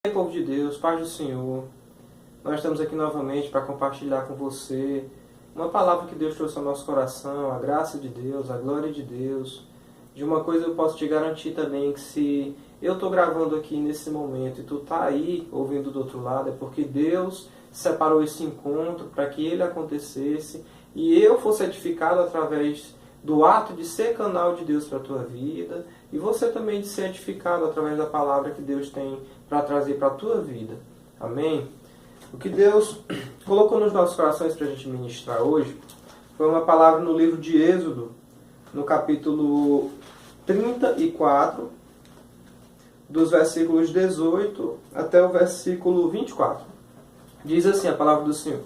Bem, povo de Deus, paz do Senhor, nós estamos aqui novamente para compartilhar com você uma palavra que Deus trouxe ao nosso coração, a graça de Deus, a glória de Deus. De uma coisa eu posso te garantir também, que se eu estou gravando aqui nesse momento e tu está aí ouvindo do outro lado, é porque Deus separou esse encontro para que ele acontecesse e eu fosse edificado através do ato de ser canal de Deus para a tua vida, e você também de ser edificado através da palavra que Deus tem para trazer para a tua vida. Amém? O que Deus colocou nos nossos corações para a gente ministrar hoje foi uma palavra no livro de Êxodo, no capítulo 34, dos versículos 18 até o versículo 24. Diz assim a palavra do Senhor: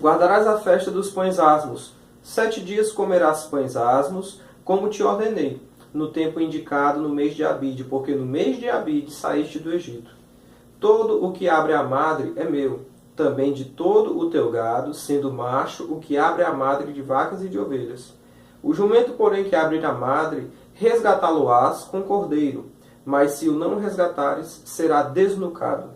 Guardarás a festa dos pães asmos. 7 dias comerás pães asmos, como te ordenei, no tempo indicado no mês de Abide, porque no mês de Abide saíste do Egito. Todo o que abre a madre é meu, também de todo o teu gado, sendo macho o que abre a madre de vacas e de ovelhas. O jumento, porém, que abrir a madre, resgatá-lo-ás com cordeiro, mas se o não resgatares, será desnucado.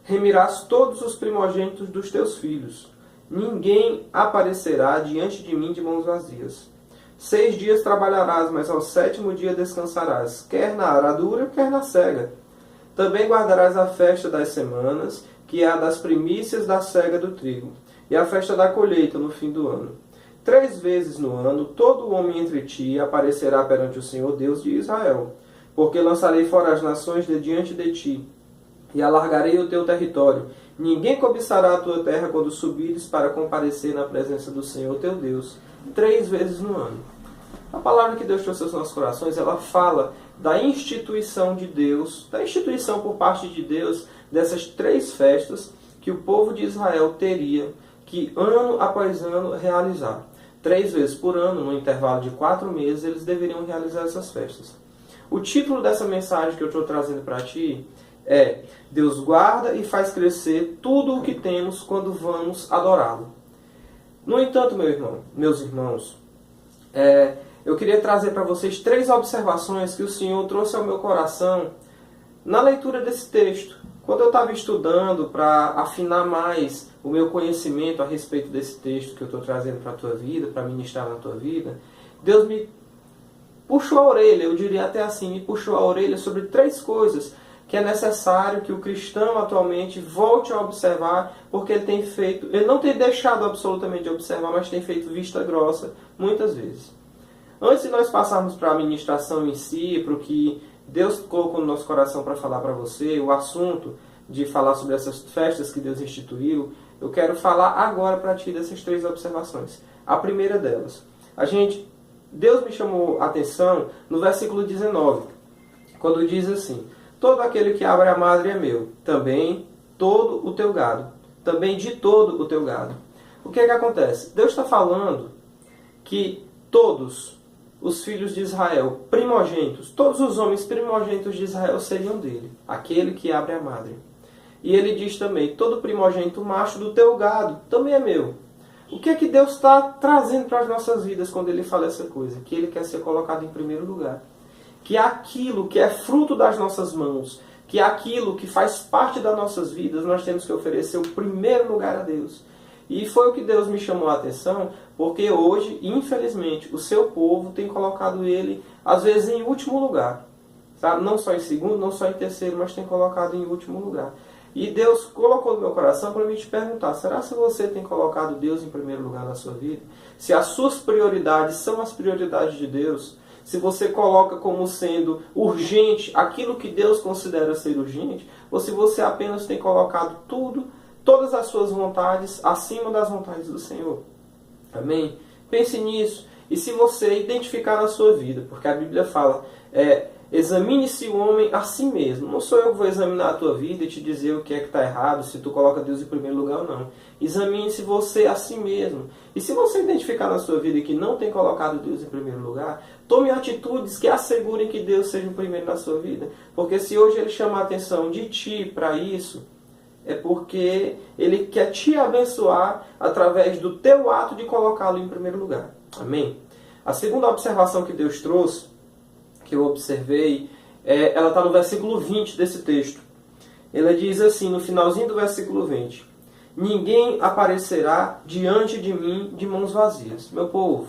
Remirás todos os primogênitos dos teus filhos. Ninguém aparecerá diante de mim de mãos vazias. 6 dias trabalharás, mas ao 7º dia descansarás, quer na aradura, quer na cega. Também guardarás a festa das semanas, que é a das primícias da cega do trigo, e a festa da colheita no fim do ano. 3 vezes no ano, todo homem entre ti aparecerá perante o Senhor Deus de Israel, porque lançarei fora as nações de diante de ti, e alargarei o teu território. Ninguém cobiçará a tua terra quando subires para comparecer na presença do Senhor teu Deus, 3 vezes no ano. A palavra que Deus trouxe aos nossos corações, ela fala da instituição de Deus, da instituição por parte de Deus, dessas 3 festas que o povo de Israel teria que, ano após ano, realizar. 3 vezes por ano, no intervalo de 4 meses, eles deveriam realizar essas festas. O título dessa mensagem que eu estou trazendo para ti é: Deus guarda e faz crescer tudo o que temos quando vamos adorá-lo. No entanto, meus irmãos, eu queria trazer para vocês 3 observações que o Senhor trouxe ao meu coração na leitura desse texto. Quando eu estava estudando para afinar mais o meu conhecimento a respeito desse texto que eu estou trazendo para a tua vida, para ministrar na tua vida, Deus me puxou a orelha, eu diria até assim, me puxou a orelha sobre 3 coisas que é necessário que o cristão atualmente volte a observar, porque ele não tem deixado absolutamente de observar, mas tem feito vista grossa muitas vezes. Antes de nós passarmos para a ministração em si, para o que Deus colocou no nosso coração para falar para você, o assunto de falar sobre essas festas que Deus instituiu, eu quero falar agora para ti dessas 3 observações. A primeira delas, Deus me chamou a atenção no versículo 19, quando diz assim: todo aquele que abre a madre é meu, também todo o teu gado, também de todo o teu gado. O que é que acontece? Deus está falando que todos os filhos de Israel, primogênitos, todos os homens primogênitos de Israel seriam dele, aquele que abre a madre. E ele diz também: todo primogênito macho do teu gado também é meu. O que é que Deus está trazendo para as nossas vidas quando ele fala essa coisa? Que ele quer ser colocado em primeiro lugar. Que aquilo que é fruto das nossas mãos, que aquilo que faz parte das nossas vidas, nós temos que oferecer o primeiro lugar a Deus. E foi o que Deus me chamou a atenção, porque hoje, infelizmente, o seu povo tem colocado ele, às vezes, em último lugar. Sabe? Não só em segundo, não só em terceiro, mas tem colocado em último lugar. E Deus colocou no meu coração para me te perguntar: será que você tem colocado Deus em primeiro lugar na sua vida? Se as suas prioridades são as prioridades de Deus? Se você coloca como sendo urgente aquilo que Deus considera ser urgente, ou se você apenas tem colocado todas as suas vontades acima das vontades do Senhor. Amém? Pense nisso. E se você identificar na sua vida, porque a Bíblia fala, examine-se o homem a si mesmo. Não sou eu que vou examinar a tua vida e te dizer o que é que está errado, se tu coloca Deus em primeiro lugar ou não. Examine-se você a si mesmo. E se você identificar na sua vida que não tem colocado Deus em primeiro lugar, tome atitudes que assegurem que Deus seja o primeiro na sua vida. Porque se hoje Ele chama a atenção de ti para isso, é porque Ele quer te abençoar através do teu ato de colocá-lo em primeiro lugar. Amém? A segunda observação que Deus trouxe, que eu observei, ela está no versículo 20 desse texto. Ela diz assim, no finalzinho do versículo 20: ninguém aparecerá diante de mim de mãos vazias. Meu povo,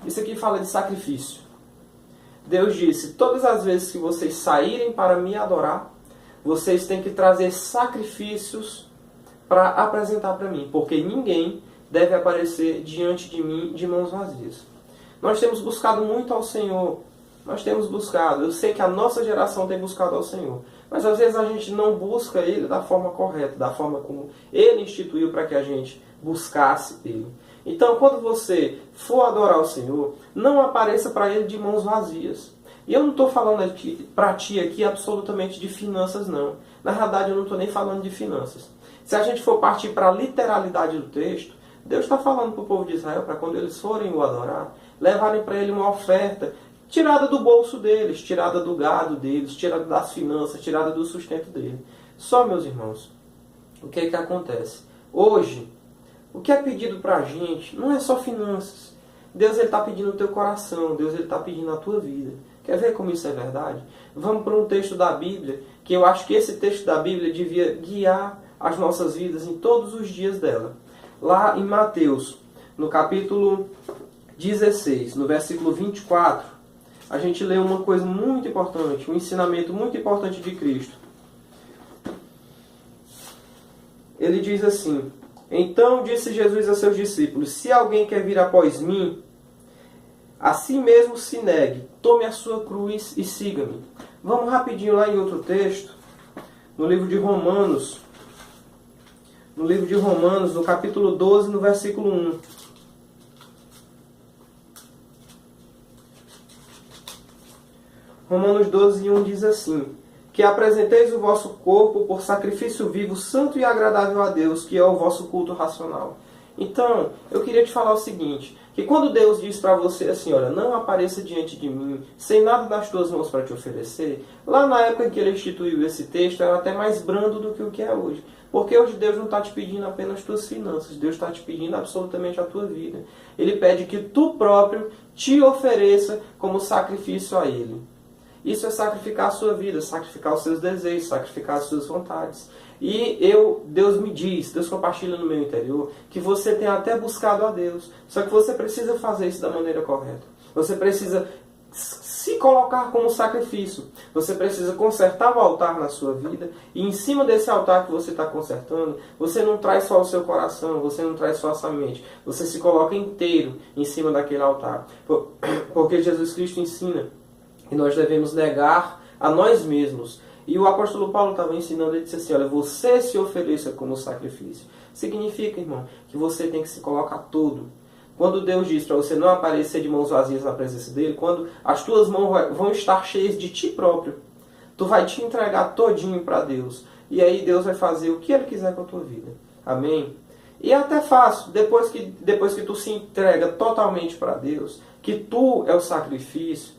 isso aqui fala de sacrifício. Deus disse, todas as vezes que vocês saírem para me adorar, vocês têm que trazer sacrifícios para apresentar para mim, porque ninguém deve aparecer diante de mim de mãos vazias. Nós temos buscado muito ao Senhor. Nós temos buscado. Eu sei que a nossa geração tem buscado ao Senhor. Mas às vezes a gente não busca Ele da forma correta, da forma como Ele instituiu para que a gente buscasse Ele. Então, quando você for adorar o Senhor, não apareça para Ele de mãos vazias. E eu não estou falando para ti aqui absolutamente de finanças, não. Na verdade, eu não estou nem falando de finanças. Se a gente for partir para a literalidade do texto, Deus está falando para o povo de Israel, para quando eles forem o adorar, levarem para Ele uma oferta tirada do bolso deles, tirada do gado deles, tirada das finanças, tirada do sustento dele. Só, meus irmãos, o que é que acontece? Hoje, o que é pedido para a gente não é só finanças. Deus está pedindo o teu coração, Deus está pedindo a tua vida. Quer ver como isso é verdade? Vamos para um texto da Bíblia, que eu acho que esse texto da Bíblia devia guiar as nossas vidas em todos os dias dela. Lá em Mateus, no capítulo 16, no versículo 24, a gente lê uma coisa muito importante, um ensinamento muito importante de Cristo. Ele diz assim: então disse Jesus a seus discípulos, se alguém quer vir após mim, a si mesmo se negue, tome a sua cruz e siga-me. Vamos rapidinho lá em outro texto, no livro de Romanos, no capítulo 12, no versículo 1. Romanos 12, 1 diz assim: que apresenteis o vosso corpo por sacrifício vivo, santo e agradável a Deus, que é o vosso culto racional. Então, eu queria te falar o seguinte, que quando Deus diz para você assim, olha, não apareça diante de mim, sem nada das tuas mãos para te oferecer, lá na época em que ele instituiu esse texto, era até mais brando do que o que é hoje. Porque hoje Deus não está te pedindo apenas tuas finanças, Deus está te pedindo absolutamente a tua vida. Ele pede que tu próprio te ofereça como sacrifício a Ele. Isso é sacrificar a sua vida, sacrificar os seus desejos, sacrificar as suas vontades. E Deus me diz, Deus compartilha no meu interior, que você tem até buscado a Deus. Só que você precisa fazer isso da maneira correta. Você precisa se colocar como sacrifício. Você precisa consertar o altar na sua vida. E em cima desse altar que você está consertando, você não traz só o seu coração, você não traz só a sua mente. Você se coloca inteiro em cima daquele altar. Porque Jesus Cristo ensina que nós devemos negar a nós mesmos. E o apóstolo Paulo estava ensinando, ele disse assim, olha, você se ofereça como sacrifício. Significa, irmão, que você tem que se colocar todo. Quando Deus diz para você não aparecer de mãos vazias na presença dele, quando as tuas mãos vão estar cheias de ti próprio, tu vai te entregar todinho para Deus. E aí Deus vai fazer o que Ele quiser com a tua vida. Amém? E é até fácil, depois que tu se entrega totalmente para Deus, que tu é o sacrifício,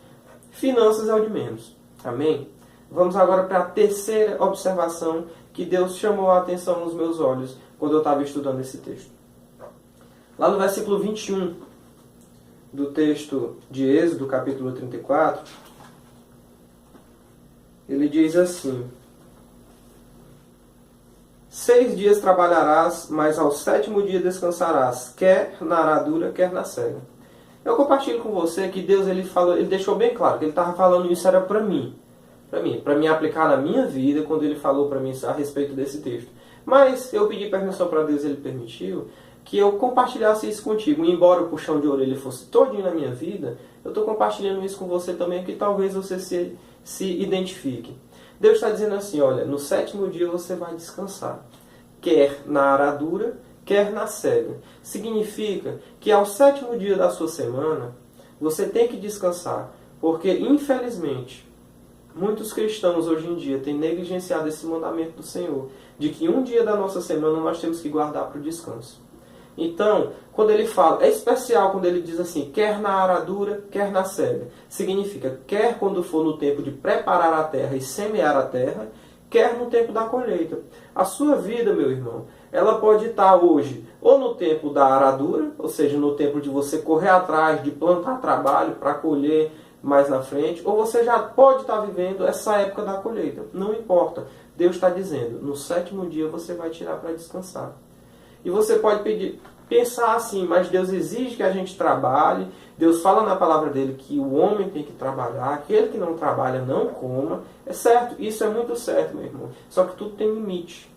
finanças é o de menos. Amém? Vamos agora para a terceira observação que Deus chamou a atenção nos meus olhos quando eu estava estudando esse texto. Lá no versículo 21 do texto de Êxodo, capítulo 34, ele diz assim: 6 dias trabalharás, mas ao 7º dia descansarás, quer na aradura, quer na cega. Eu compartilho com você que Deus ele deixou bem claro que ele estava falando isso era para mim, para me aplicar na minha vida quando ele falou para mim a respeito desse texto. Mas eu pedi permissão para Deus, ele permitiu que eu compartilhasse isso contigo. E embora o puxão de orelha fosse todinho na minha vida, eu estou compartilhando isso com você também, que talvez você se identifique. Deus está dizendo assim, olha, no 7º dia você vai descansar, quer na aradura, quer na cega. Significa que ao 7º dia da sua semana, você tem que descansar, porque infelizmente, muitos cristãos hoje em dia têm negligenciado esse mandamento do Senhor, de que um dia da nossa semana nós temos que guardar para o descanso. Então, quando ele fala, é especial quando ele diz assim, quer na aradura, quer na cega. Significa, quer quando for no tempo de preparar a terra e semear a terra, quer no tempo da colheita. A sua vida, meu irmão, ela pode estar hoje ou no tempo da aradura, ou seja, no tempo de você correr atrás, de plantar trabalho para colher mais na frente, ou você já pode estar vivendo essa época da colheita. Não importa. Deus está dizendo, no 7º dia você vai tirar para descansar. E você pode pensar assim, mas Deus exige que a gente trabalhe, Deus fala na palavra dele que o homem tem que trabalhar, aquele que não trabalha não coma. É certo, isso é muito certo, meu irmão. Só que tudo tem limite.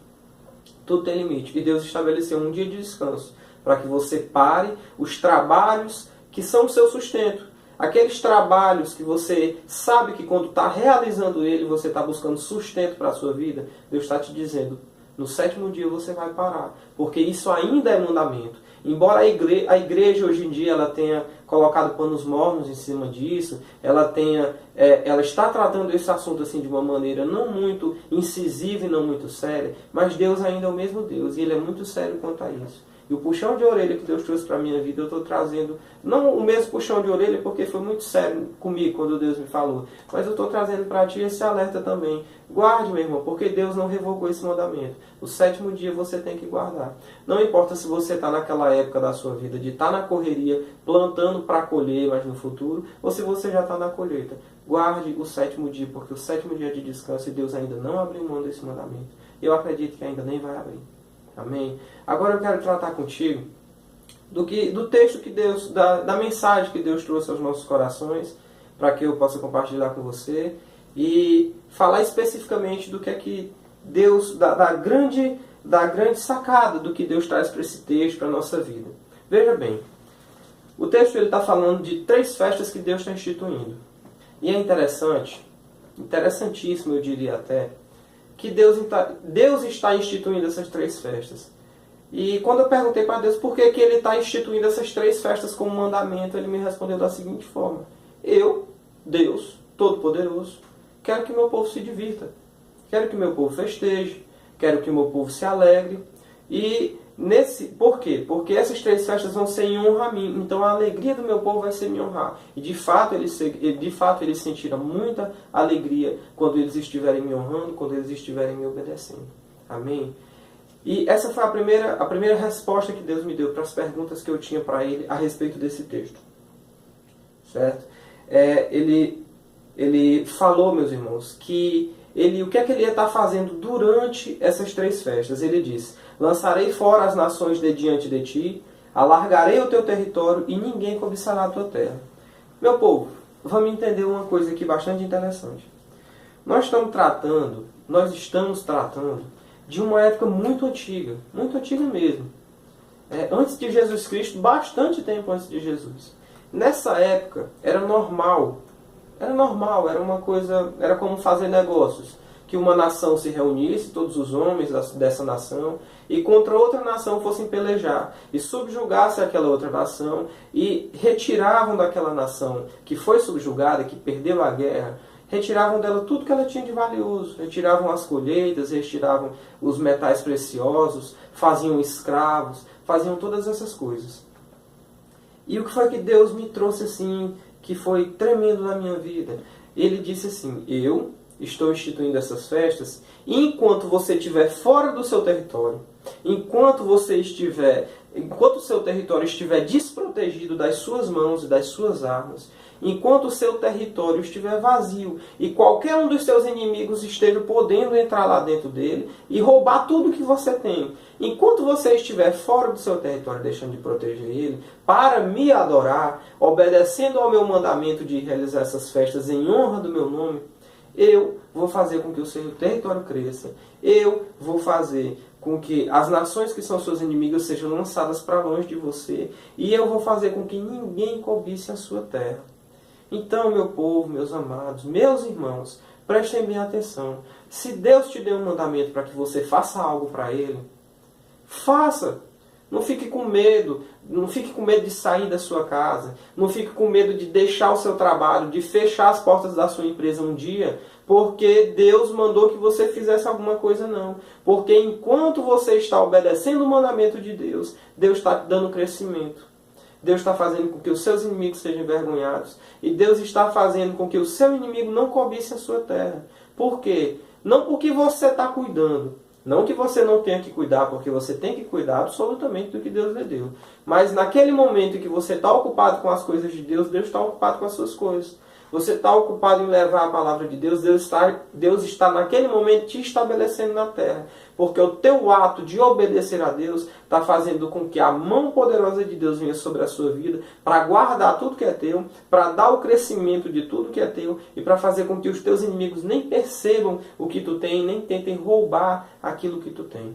Tudo tem limite. E Deus estabeleceu um dia de descanso para que você pare os trabalhos que são o seu sustento. Aqueles trabalhos que você sabe que quando está realizando ele, você está buscando sustento para a sua vida, Deus está te dizendo, no 7º dia você vai parar. Porque isso ainda é mandamento. Embora a igreja hoje em dia ela tenha colocado panos mornos em cima disso, ela está tratando esse assunto assim de uma maneira não muito incisiva e não muito séria, mas Deus ainda é o mesmo Deus e Ele é muito sério quanto a isso. E o puxão de orelha que Deus trouxe para a minha vida, eu estou trazendo, não o mesmo puxão de orelha, porque foi muito sério comigo quando Deus me falou, mas eu estou trazendo para ti esse alerta também. Guarde, meu irmão, porque Deus não revogou esse mandamento. O 7º dia você tem que guardar. Não importa se você está naquela época da sua vida de estar na correria, plantando para colher, mas no futuro, ou se você já está na colheita. Guarde o 7º dia, porque o 7º dia de descanso e Deus ainda não abriu mão desse mandamento. Eu acredito que ainda nem vai abrir. Amém? Agora eu quero tratar contigo do texto que Deus, da mensagem que Deus trouxe aos nossos corações, para que eu possa compartilhar com você e falar especificamente do que é que Deus, da grande sacada do que Deus traz para esse texto, para a nossa vida. Veja bem, o texto está falando de 3 festas que Deus está instituindo. E é interessante, interessantíssimo eu diria até, que Deus está instituindo essas 3 festas. E quando eu perguntei para Deus por que Ele está instituindo essas 3 festas como mandamento, Ele me respondeu da seguinte forma. Eu, Deus, Todo-Poderoso, quero que meu povo se divirta. Quero que meu povo festeje. Quero que meu povo se alegre. E por quê? Porque essas 3 festas vão ser em honra a mim. Então a alegria do meu povo vai ser me honrar. E de fato eles sentiram muita alegria quando eles estiverem me honrando, quando eles estiverem me obedecendo. Amém? E essa foi a primeira resposta que Deus me deu para as perguntas que eu tinha para Ele a respeito desse texto. Certo? Ele falou, meus irmãos, que o que é que ele ia estar fazendo durante essas 3 festas? Ele disse, lançarei fora as nações de diante de ti, alargarei o teu território e ninguém cobiçará a tua terra. Meu povo, vamos entender uma coisa aqui bastante interessante. Nós estamos tratando de uma época muito antiga mesmo. Antes de Jesus Cristo, bastante tempo antes de Jesus. Nessa época, era normal, era uma coisa, era como fazer negócios. Que uma nação se reunisse, todos os homens dessa nação, e contra outra nação fossem pelejar, e subjugasse aquela outra nação, e retiravam daquela nação que foi subjugada, que perdeu a guerra, retiravam dela tudo que ela tinha de valioso, retiravam as colheitas, retiravam os metais preciosos, faziam escravos, faziam todas essas coisas. E o que foi que Deus me trouxe assim, que foi tremendo na minha vida? Ele disse assim, eu estou instituindo essas festas, e enquanto você estiver fora do seu território, enquanto o seu território estiver desprotegido das suas mãos e das suas armas, enquanto o seu território estiver vazio e qualquer um dos seus inimigos esteja podendo entrar lá dentro dele e roubar tudo que você tem, enquanto você estiver fora do seu território, deixando de proteger ele, para me adorar, obedecendo ao meu mandamento de realizar essas festas em honra do meu nome, eu vou fazer com que o seu território cresça. Eu vou fazer com que as nações que são suas inimigas sejam lançadas para longe de você. E eu vou fazer com que ninguém cobice a sua terra. Então, meu povo, meus amados, meus irmãos, prestem bem atenção. Se Deus te deu um mandamento para que você faça algo para Ele, faça. Não fique com medo. Não fique com medo de sair da sua casa. Não fique com medo de deixar o seu trabalho, de fechar as portas da sua empresa um dia, porque Deus mandou que você fizesse alguma coisa, não. Porque enquanto você está obedecendo o mandamento de Deus, Deus está te dando crescimento. Deus está fazendo com que os seus inimigos sejam envergonhados. E Deus está fazendo com que o seu inimigo não cobice a sua terra. Por quê? Não porque você está cuidando. Não que você não tenha que cuidar, porque você tem que cuidar absolutamente do que Deus lhe deu. Mas naquele momento em que você está ocupado com as coisas de Deus, Deus está ocupado com as suas coisas. você está ocupado em levar a palavra de Deus, Deus está naquele momento te estabelecendo na terra. Porque o teu ato de obedecer a Deus está fazendo com que a mão poderosa de Deus venha sobre a sua vida para guardar tudo que é teu, para dar o crescimento de tudo que é teu e para fazer com que os teus inimigos nem percebam o que tu tem, nem tentem roubar aquilo que tu tem.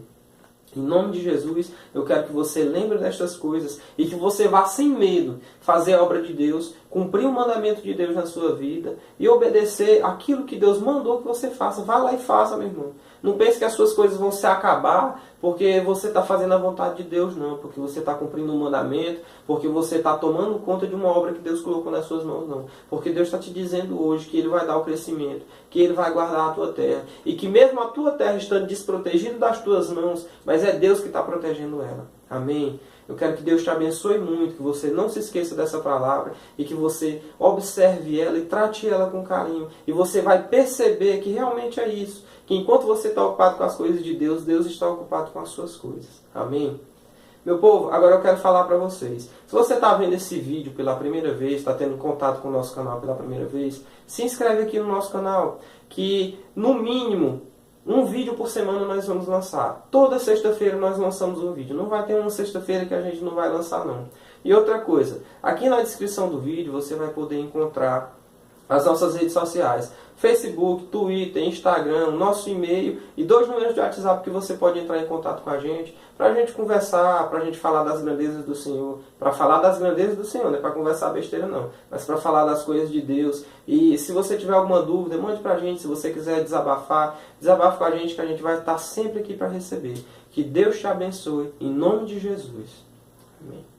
Em nome de Jesus, eu quero que você lembre destas coisas e que você vá sem medo fazer a obra de Deus, cumprir o mandamento de Deus na sua vida e obedecer aquilo que Deus mandou que você faça. Vá lá e faça, meu irmão. Não pense que as suas coisas vão se acabar porque você está fazendo a vontade de Deus, não. Porque você está cumprindo um mandamento, porque você está tomando conta de uma obra que Deus colocou nas suas mãos, não. Porque Deus está te dizendo hoje que Ele vai dar o crescimento, que Ele vai guardar a tua terra. E que mesmo a tua terra estando desprotegida das tuas mãos, mas é Deus que está protegendo ela. Amém? Eu quero que Deus te abençoe muito, que você não se esqueça dessa palavra e que você observe ela e trate ela com carinho. E você vai perceber que realmente é isso. Que enquanto você está ocupado com as coisas de Deus, Deus está ocupado com as suas coisas. Amém? Meu povo, agora eu quero falar para vocês. Se você está vendo esse vídeo pela primeira vez, está tendo contato com o nosso canal pela primeira vez, se inscreve aqui no nosso canal, que no mínimo um vídeo por semana nós vamos lançar. Toda sexta-feira nós lançamos um vídeo. Não vai ter uma sexta-feira que a gente não vai lançar, não. E outra coisa, aqui na descrição do vídeo você vai poder encontrar as nossas redes sociais. Facebook, Twitter, Instagram, nosso e-mail e 2 números de WhatsApp que você pode entrar em contato com a gente para a gente conversar, para a gente falar das grandezas do Senhor. Para falar das grandezas do Senhor, não é para conversar besteira não, mas para falar das coisas de Deus. E se você tiver alguma dúvida, mande para a gente. Se você quiser desabafar, desabafe com a gente que a gente vai estar sempre aqui para receber. Que Deus te abençoe, em nome de Jesus. Amém.